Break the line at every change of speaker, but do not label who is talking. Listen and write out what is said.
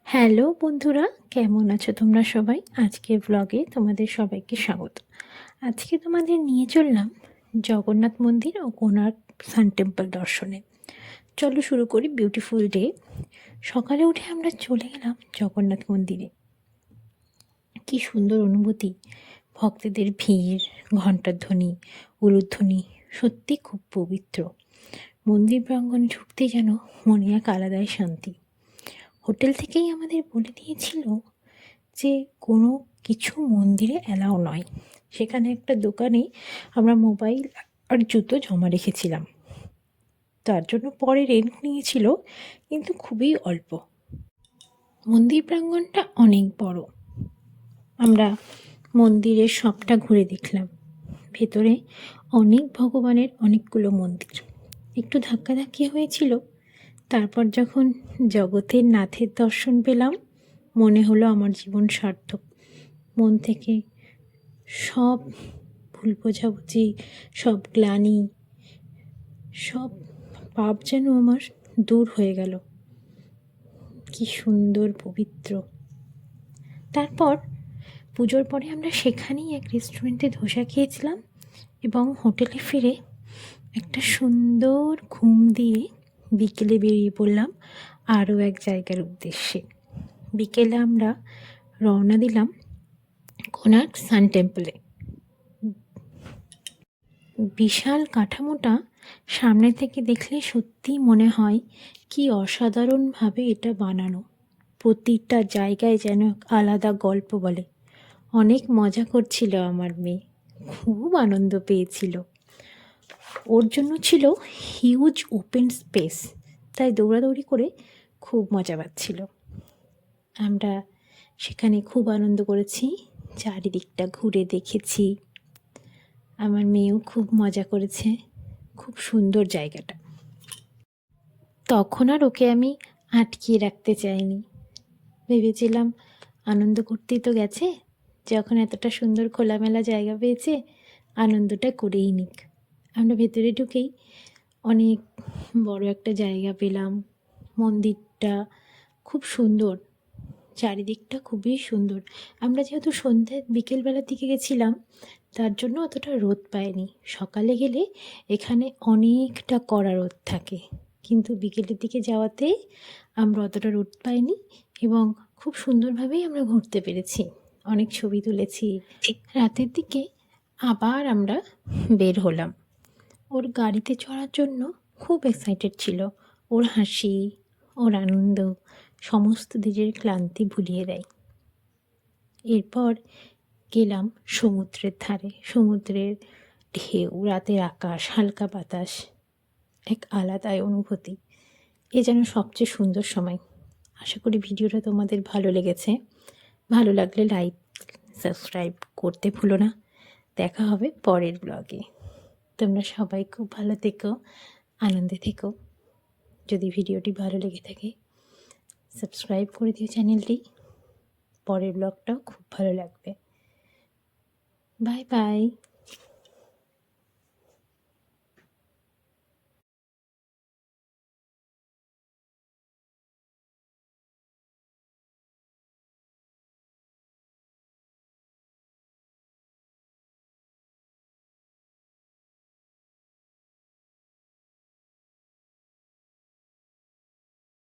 Hello বন্ধুরা, কেমন আছো তোমরা সবাই? আজকের ব্লগে তোমাদের সবাইকে স্বাগত। আজকে তোমাদের নিয়ে চললাম জগন্নাথ মন্দির ও কোণার্ক সান টেম্পল দর্শনে। চলো শুরু করি বিউটিফুল ডে। সকালে উঠে আমরা চলে গেলাম জগন্নাথ মন্দিরে। কি সুন্দর অনুভূতি, ভক্তদের ভিড়, ঘণ্টার ধ্বনি, উলুধ্বনি, সত্যি খুব পবিত্র। মন্দির প্রাঙ্গণে ঢুকতে যেন মনে এক আলাদাই শান্তি। হোটেল থেকেই আমাদের বলে দিয়েছিল যে কোনো কিছু মন্দিরে অ্যালাউ নয়। সেখানে একটা দোকানে আমরা মোবাইল আর জুতো জমা রেখেছিলাম, তার জন্য পরে রেন্ট নিয়েছিল, কিন্তু খুবই অল্প। মন্দির প্রাঙ্গণটা অনেক বড়। আমরা মন্দিরের সবটা ঘুরে দেখলাম। ভেতরে অনেক ভগবানের অনেকগুলো মন্দির। একটু ধাক্কাধাক্কি হয়েছিল, তারপর যখন জগতের নাথের দর্শন পেলাম মনে হলো আমার জীবন সার্থক। মন থেকে সব ভুল বোঝাবুঝি, সব গ্লানি, সব পাপ যেন আমার দূর হয়ে গেল। কি সুন্দর পবিত্র। তারপর পুজোর পরে আমরা সেখানেই এক রেস্টুরেন্টে ধোসা খেয়েছিলাম এবং হোটেলে ফিরে একটা সুন্দর ঘুম দিয়ে বিকেলে বেরিয়ে পড়লাম আরও এক জায়গার উদ্দেশ্যে। বিকেলে আমরা রওনা দিলাম কোণার্ক সান টেম্পলে। বিশাল কাঠামোটা সামনে থেকে দেখলে সত্যিই মনে হয় কি অসাধারণভাবে এটা বানানো। প্রতিটা জায়গায় যেন আলাদা গল্প বলে। অনেক মজা করছিল আমার মেয়ে, খুব আনন্দ পেয়েছিল। ওর জন্য ছিল হিউজ ওপেন স্পেস, তাই দৌড়াদৌড়ি করে খুব মজা পাচ্ছিল। আমরা সেখানে খুব আনন্দ করেছি, চারিদিকটা ঘুরে দেখেছি। আমার মেয়েও খুব মজা করেছে। খুব সুন্দর জায়গাটা। তখন আর ওকে আমি আটকিয়ে রাখতে চাইনি। ভেবেছিলাম আনন্দ করতেই তো গেছে, যখন এতটা সুন্দর খোলামেলা জায়গা পেয়েছে আনন্দটা করেই নিক। আমরা ভেতরে ঢুকেই অনেক বড় একটা জায়গা পেলাম। মন্দিরটা খুব সুন্দর, চারিদিকটা খুবই সুন্দর। আমরা যেহেতু বিকেলবেলার দিকে গেছিলাম, তার জন্য অতটা রোদ পাইনি। সকালে গেলে এখানে অনেকটা কড়া রোদ থাকে, কিন্তু বিকেলের দিকে যাওয়াতে আমরা অতটা রোদ পাইনি এবং খুব সুন্দরভাবেই আমরা ঘুরতে পেরেছি। অনেক ছবি তুলেছি। রাতের দিকে আবার আমরা বের হলাম। ওর গাড়িতে চড়ার জন্য খুব এক্সাইটেড ছিল। ওর হাসি, ওর আনন্দ সমস্ত দিনের ক্লান্তি ভুলিয়ে দেয়। এরপর গেলাম সমুদ্রের ধারে। সমুদ্রের ঢেউ, রাতের আকাশ, হালকা বাতাস, এক আলাদাই অনুভূতি। এ যেন সবচেয়ে সুন্দর সময়। আশা করি ভিডিওটা তোমাদের ভালো লেগেছে। ভালো লাগলে লাইক, সাবস্ক্রাইব করতে ভুলো না। দেখা হবে পরের ব্লগে। তোমরা সবাই খুব ভালো থেকো, আনন্দে থেকো। যদি ভিডিওটি ভালো লেগে থাকে সাবস্ক্রাইব করে দিও চ্যানেলটি। পরের ব্লগটাও খুব ভালো লাগবে। Bye bye.